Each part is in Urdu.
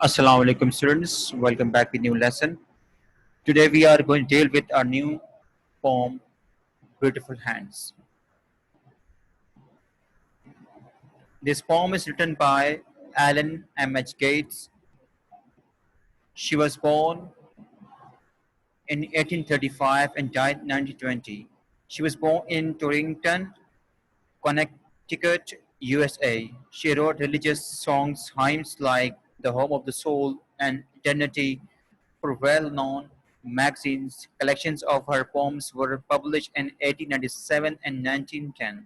Assalamu alaikum students, welcome back with new lesson. Today we are going to deal with our new poem, Beautiful Hands. This poem is written by Alan M.H. Gates. She was born in 1835 and died in 1920. She was born in Torrington, Connecticut, USA. She wrote religious songs, hymns like The Home of the Soul and Eternity for well-known magazines. Collections of her poems were published in 1897 and 1910.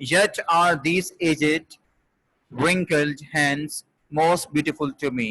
Yet are these aged wrinkled hands most beautiful to me।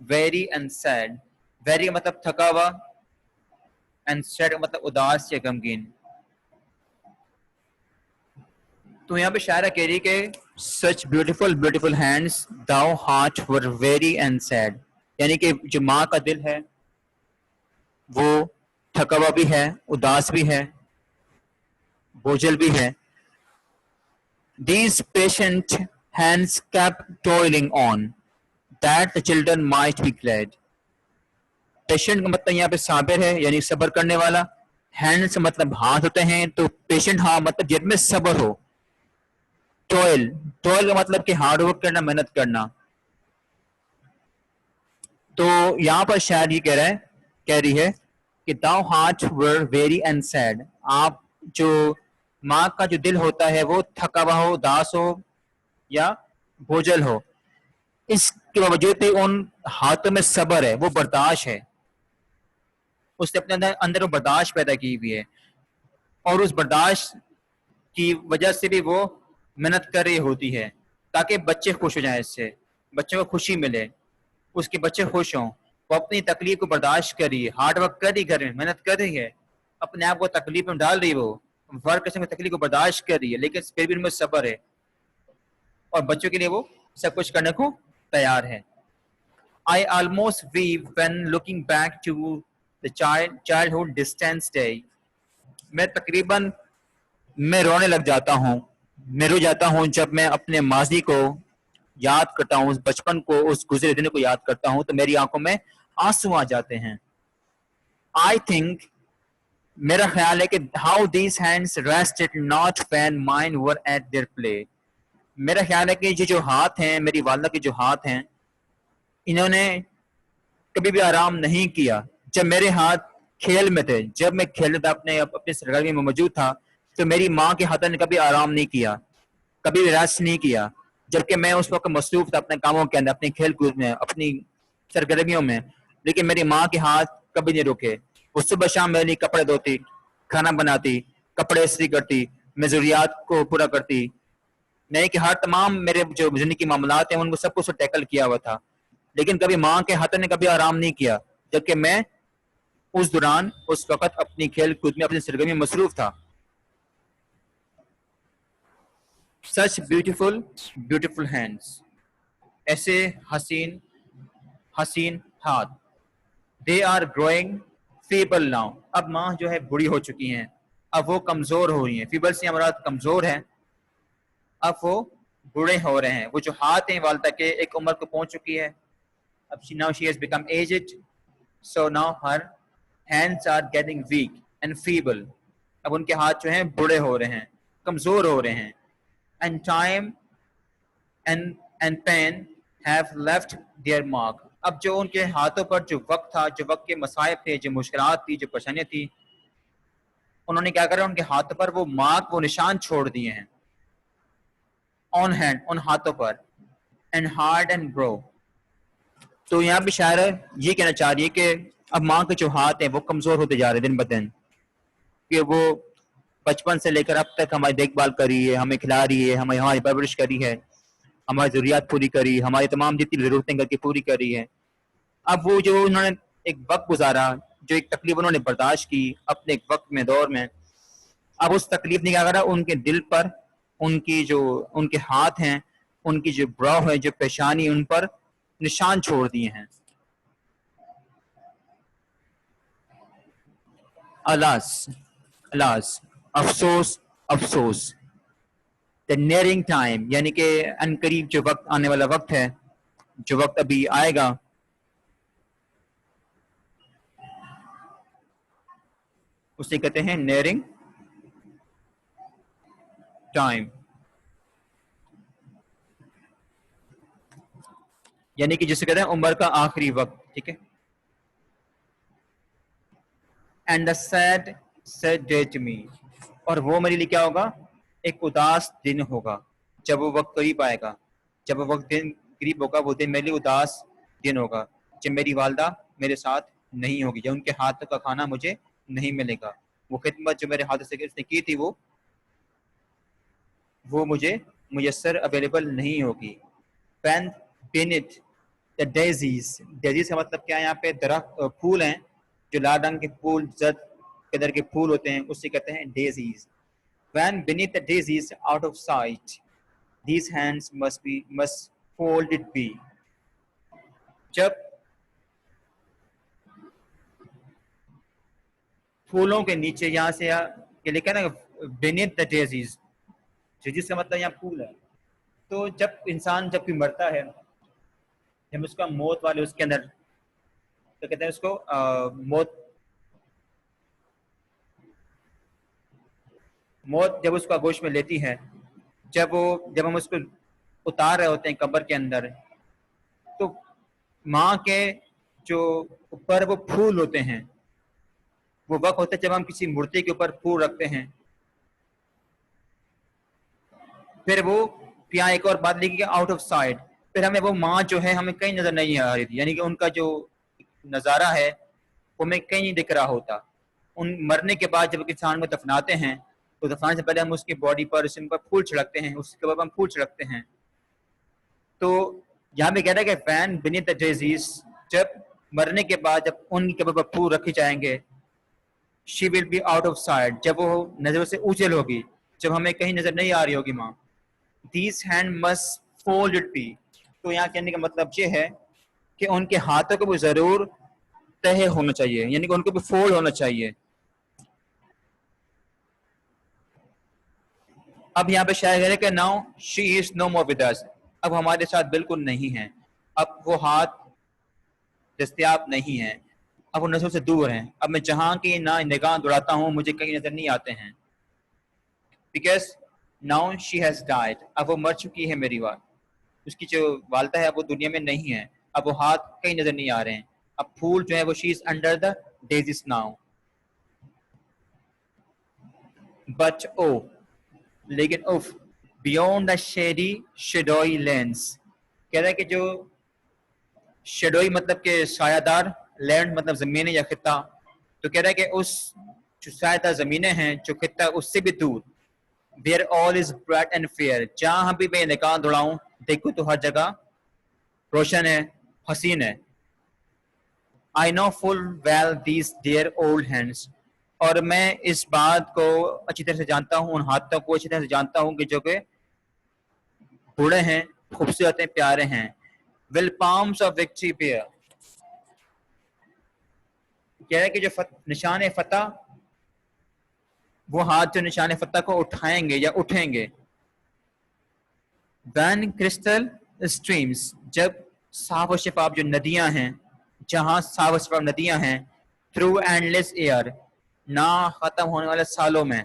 Very and sad. Very کا مطلب تھکا ہوا, اینڈ سیڈ کا مطلب اداس یا غمگین. تو یہاں پہ شاعرہ کہہ رہی کہ such beautiful beautiful hands though heart were very and sad, یعنی کہ جو ماں کا دل ہے وہ تھکا ہوا بھی ہے, اداس بھی ہے, بوجھل بھی ہے. These patient hands kept toiling on, that the children might be glad. Patient کا مطلب یہاں پہ صابر ہے, یعنی صبر کرنے والا. ہینڈ سے مطلب ہاتھ ہوتے ہیں, تو پیشنٹ ہاں مطلب جن میں صبر ہو. ٹوئل, ٹوئل کا مطلب کہ ہارڈ ورک کرنا, محنت کرنا. تو یہاں پر شاعر یہ کہہ رہی ہے کہ thou heart were weary and sad. آپ جو ماں کا جو دل ہوتا ہے وہ تھکا ہوا ہو, اداس ہو یا بوجھل ہو, اس کے باوجود بھی ان ہاتھوں میں صبر ہے, وہ برداشت ہے. اس نے اپنے اندر وہ برداشت پیدا کی ہوئی ہے, اور اس برداشت کی وجہ سے بھی وہ محنت کر رہی ہوتی ہے تاکہ بچے خوش ہو جائیں, اس سے بچوں کو خوشی ملے, اس کے بچے خوش ہوں. وہ اپنی تکلیف کو برداشت کر رہی ہے, ہارڈ ورک کر رہی, گھر میں محنت کر رہی ہے, اپنے آپ کو تکلیف میں ڈال رہی ہے, وہ ورک قسم کی تکلیف کو برداشت کر رہی ہے, لیکن پھر بھی ان میں صبر ہے, اور بچوں کے لیے وہ سب کچھ کرنے کو تیار ہے. I almost weep when looking back to the childhood distance day. میں تقریباً میں رونے لگ جاتا ہوں, میں رو جاتا ہوں جب میں اپنے ماضی کو یاد کرتا ہوں, اس بچپن کو, اس گزرے دن کو یاد کرتا ہوں, تو میری آنکھوں میں آنسو آ جاتے ہیں. I think, میرا خیال ہے کہ how these hands rested not when mine were at their play. میرا خیال ہے کہ یہ جو ہاتھ ہیں, میری والدہ کے جو ہاتھ ہیں, انہوں نے کبھی بھی آرام نہیں کیا جب میرے ہاتھ کھیل میں تھے. جب میں کھیلتا تھا, اپنے سرگرمی میں موجود تھا, تو میری ماں کے ہاتھوں نے کبھی آرام نہیں کیا, کبھی بھی ریسٹ نہیں کیا, جبکہ میں اس وقت مصروف تھا اپنے کاموں کے اندر, اپنی کھیل کود میں, اپنی سرگرمیوں میں. لیکن میری ماں کے ہاتھ کبھی نہیں رکے. وہ صبح شام میرے لیے کپڑے دھوتی, کھانا بناتی, کپڑے استری کرتی, میں ضروریات کو پورا کرتی. نہیں کہ ہر تمام میرے جو زندگی کے معاملات ہیں ان کو سب کچھ ٹیکل کیا ہوا تھا, لیکن کبھی ماں کے ہاتھوں نے کبھی آرام نہیں کیا, جبکہ میں اس دوران اس وقت اپنی کھیل کود میں, اپنی سرگرمی میں مصروف تھا. سچ بیوٹیفل بیوٹیفل ہینڈس, ایسے حسین حسین ہاتھ. They are growing feeble now, اب ماں جو ہے بڑی ہو چکی ہیں, اب وہ کمزور ہو رہی ہیں. فیبل سے ہمارا کمزور ہے, اب وہ بوڑھے ہو رہے ہیں. وہ جو ہاتھ ہیں والدہ کے, ایک عمر کو پہنچ چکی ہے, اب now she has become aged, so now her hands are getting weak and feeble. اب ان کے ہاتھ جو ہیں بوڑھے ہو رہے ہیں, کمزور ہو رہے ہیں. And time and pain have left their mark. اب جو ان کے ہاتھوں پر جو وقت تھا, جو وقت کے مصائب تھے, جو مشکلات تھی, جو پریشانیاں تھی, انہوں نے کیا کرا, ان کے ہاتھوں پر وہ مارک, وہ نشان چھوڑ دیے ہیں. On hand, ان ہاتھوں پر. And hard and grow. تو یہاں پہ شاعر یہ کہنا چاہ رہی ہے کہ اب ماں کے جو ہاتھ ہیں وہ کمزور ہوتے جا رہے ہیں دن بدن, کہ وہ بچپن سے لے کر اب تک ہماری دیکھ بھال کری ہے, ہمیں کھلا رہی ہے, ہماری پرورش کری ہے, ہماری ضروریات پوری کری, ہماری تمام جتنی ضرورتیں کر کے پوری کری ہے. اب وہ جو انہوں نے ایک وقت گزارا, جو ایک تکلیف انہوں نے برداشت کی اپنے ایک وقت میں, دور میں, اب اس تکلیف نے کیا کرا, ان کے دل پر, ان کی جو ان کے ہاتھ ہیں, ان کی جو براؤ ہے, جو پیشانی, ان پر نشان چھوڑ دیے ہیں. الاس, الاس, افسوس, افسوس. The nearing time, یعنی کہ ان قریب جو وقت آنے والا وقت ہے, جو وقت ابھی آئے گا, اسے کہتے ہیں nearing time. یعنی کہ جسے کہتے ہیں عمر کا آخری وقت, ٹھیک ہے. And the sad day to me, اور وہ میرے لیے کیا ہوگا, ایک اداس دن ہوگا جب وہ وقت قریب آئے گا. جب وہ وقت دن قریب ہوگا, وہ دن میرے لیے اداس دن ہوگا جب میری والدہ میرے ساتھ نہیں ہوگی, جب ان کے ہاتھ کا کھانا مجھے نہیں ملے گا, وہ خدمت جو میرے ہاتھ سے اس نے کی تھی وہ مجھے میسر اویلیبل نہیں ہوگی. When beneath the daisies کا مطلب کیا ہے یہاں پہ درخت پھول ہیں جو لال رنگ کے پھول زرد قدر کے پھول ہوتے ہیں اس سے کہتے ہیں daisies. When beneath the daisies out of sight these hands must folded be. جب پھولوں کے نیچے یہاں سے یہ لکھا نا beneath the daisies کا مطلب یہاں پھول ہے. تو جب انسان جب بھی مرتا ہے جب اس کا موت والے اس کے اندر تو کہتے ہیں اس کو موت جب اس کا گوشت میں لیتی ہے جب ہم اس کو اتار رہے ہوتے ہیں قبر کے اندر تو ماں کے جو اوپر وہ پھول ہوتے ہیں وہ وقت ہوتا ہے جب ہم کسی مورتی کے اوپر پھول رکھتے ہیں. پھر وہ یہاں ایک اور بات لکھی کہ آؤٹ آف سائٹ پھر ہمیں وہ ماں جو ہے ہمیں کہیں نظر نہیں آ رہی تھی یعنی کہ ان کا جو نظارہ ہے وہ ہمیں کہیں نہیں دکھ رہا ہوتا. ان مرنے کے بعد جب انسان کو دفناتے ہیں تو دفنانے سے پہلے ہم اس کی باڈی پر اس پر پھول چھڑکتے ہیں اس کے بعد ہم پھول چھڑکتے ہیں. تو یہاں پہ کہتا ہے کہ فین بینیتھ دی ڈیزیز جب مرنے کے بعد جب ان کے پر پھول رکھے جائیں گے she will be out of sight جب وہ نظروں سے اوجھل ہوگی جب ہمیں کہیں نظر نہیں آ رہی ہوگی ماں. These hand must fold be تو یہاں کہنے کا مطلب یہ ہے کہ ان کے ہاتھوں کو بھی ضرور تہے ہونا چاہیے یعنی کہ ان کو بھی فولڈ ہونا چاہیے. اب یہاں پہ شاعر ہے کہ now she is know more with us اب ہمارے ساتھ بالکل نہیں ہے اب وہ ہاتھ دستیاب نہیں ہیں اب وہ نظروں سے دور ہیں اب میں جہاں کی نہ نگاہ دوڑاتا ہوں مجھے کہیں نظر نہیں آتے ہیں because now she has died اب وہ مر چکی ہے میری اس کی جو والدہ ہے وہ دنیا میں نہیں ہے اب وہ ہاتھ کہیں نظر نہیں آ رہے ہیں اب پھول جو ہے وہ she is under the disease now but oh لیکن if beyond the shady shadowy lanes کہہ رہا ہے کہ جو شیڈوئی مطلب کہ سایہ دار لینڈ مطلب زمینیں یا خطہ تو کہہ رہا ہے کہ اس جو سایہ دار زمینیں ہیں جو خطہ اس سے بھی دور where all is bright and fair جہاں بھی میں نگاہ دوڑاؤں دیکھوں تو ہر جگہ روشن ہے حسین ہے. I know full well these dear old hands اور میں اس بات کو اچھی طرح سے جانتا ہوں ان ہاتھوں کو اچھی طرح سے جانتا ہوں کہ جو کہ بوڑھے ہیں خوبصورت ہیں پیارے ہیں. will palms of victory bear کہہ رہا ہے کہ جو نشان فتح وہ ہاتھ جو نشان فتح کو اٹھائیں گے یا اٹھیں گے. when crystal streams جب صاف و شفاف جو ندیاں ہیں جہاں صاف و شفاف ندیاں ہیں through endless air نہ ختم ہونے والے سالوں میں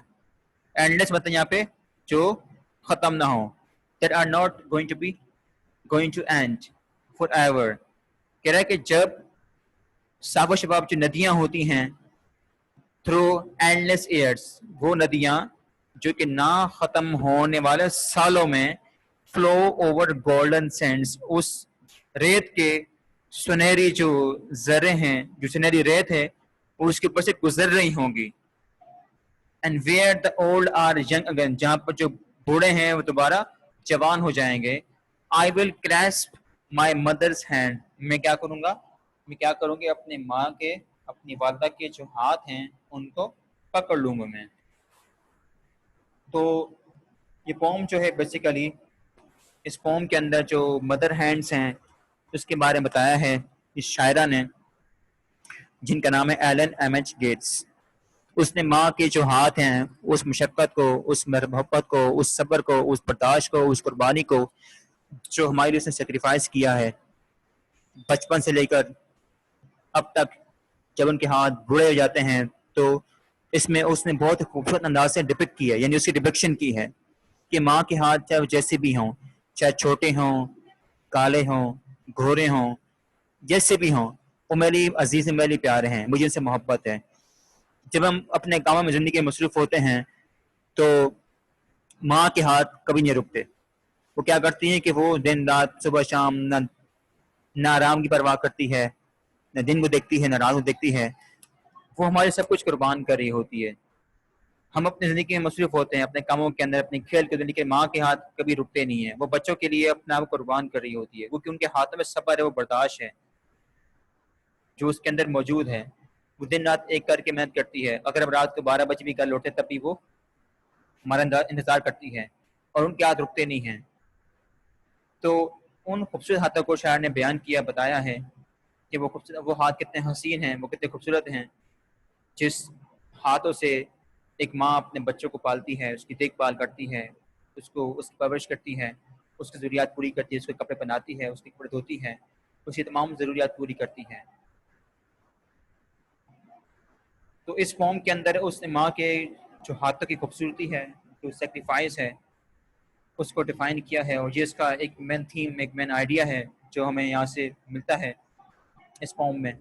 endless مطلب یہاں پہ جو ختم نہ ہو that are not going to end forever کہہ رہا ہے کہ جب صاف و شفاف جو ندیاں ہوتی ہیں through endless years وہ ندیاں جو کہ نہ ختم ہونے والے سالوں میں flow over golden sands اس ریت کے سنہری جو ذرے ہیں جو سنہری ریت ہے وہ اس کے اوپر سے گزر رہی ہوں گی. and where the old are young again جہاں پر جو بوڑھے ہیں وہ دوبارہ جوان ہو جائیں گے. I will grasp my mother's hand میں کیا کروں گی اپنے ماں کے اپنی والدہ کے جو ہاتھ ہیں ان کو پکڑ لوں گا میں. تو یہ پوم جو ہے بیسیکلی اس پوم کے اندر جو مدر ہینڈز ہیں اس کے بارے میں بتایا ہے اس شاعرہ نے جن کا نام ہے ایلن ایم ایچ گیٹس. اس نے ماں کے جو ہاتھ ہیں اس مشقت کو اس محبت کو اس صبر کو اس برداشت کو اس قربانی کو جو ہمارے لیے اس نے سیکریفائس کیا ہے بچپن سے لے کر اب تک جب ان کے ہاتھ بوڑھے ہو جاتے ہیں تو اس میں اس نے بہت خوبصورت انداز سے ڈپکٹ کیا ہے یعنی اس کی ڈپکشن کی ہے کہ ماں کے ہاتھ چاہے جیسے بھی ہوں چاہے چھوٹے ہوں کالے ہوں گھورے ہوں جیسے بھی ہوں وہ میری عزیز ہیں میری پیارے ہیں مجھے ان سے محبت ہے. جب ہم اپنے کاموں میں زندگی میں مصروف ہوتے ہیں تو ماں کے ہاتھ کبھی نہیں رکتے. وہ کیا کرتی ہیں کہ وہ دن رات صبح شام نہ آرام کی پرواہ کرتی ہے نہ دن کو دیکھتی ہے نہ رات کو دیکھتی ہے وہ ہمارے سب کچھ قربان کر رہی ہوتی ہے. ہم اپنی زندگی میں مصروف ہوتے ہیں، اپنے کاموں کے اندر، اپنے کھیل کے، لیکن ماں کے ہاتھ کبھی رکتے نہیں ہیں. وہ بچوں کے لیے اپنے آپ کو قربان کر رہی ہوتی ہے، کیونکہ ان کے ہاتھوں میں صبر ہے، وہ برداشت ہے جو اس کے اندر موجود ہے. وہ دن رات ایک کر کے محنت کرتی ہے. اگر ہم رات کو 12 بجے بھی گھر لوٹے تب بھی وہ ہمارا انتظار کرتی ہے، اور ان کے ہاتھ رکتے نہیں ہیں. تو ان خوبصورت ہاتھوں کو شاعر نے بیان کیا، بتایا ہے کہ وہ ہاتھ کتنے حسین ہیں، وہ کتنے خوبصورت ہیں، جس ہاتھوں سے ایک ماں اپنے بچوں کو پالتی ہے، اس کی دیکھ بھال کرتی ہے، اس کی پرورش کرتی ہے، اس کی ضروریات پوری کرتی ہے، اس کے کپڑے پہناتی ہے، اس کے کپڑے دھوتی ہے، اس کی تمام ضروریات پوری کرتی ہے. تو اس فارم کے اندر اس نے ماں کے جو ہاتھوں کی خوبصورتی ہے، جو سیکریفائس ہے، اس کو ڈیفائن کیا ہے. اور یہ اس کا ایک مین تھیم، ایک مین آئیڈیا ہے جو ہمیں یہاں سے ملتا ہے اس فارم میں.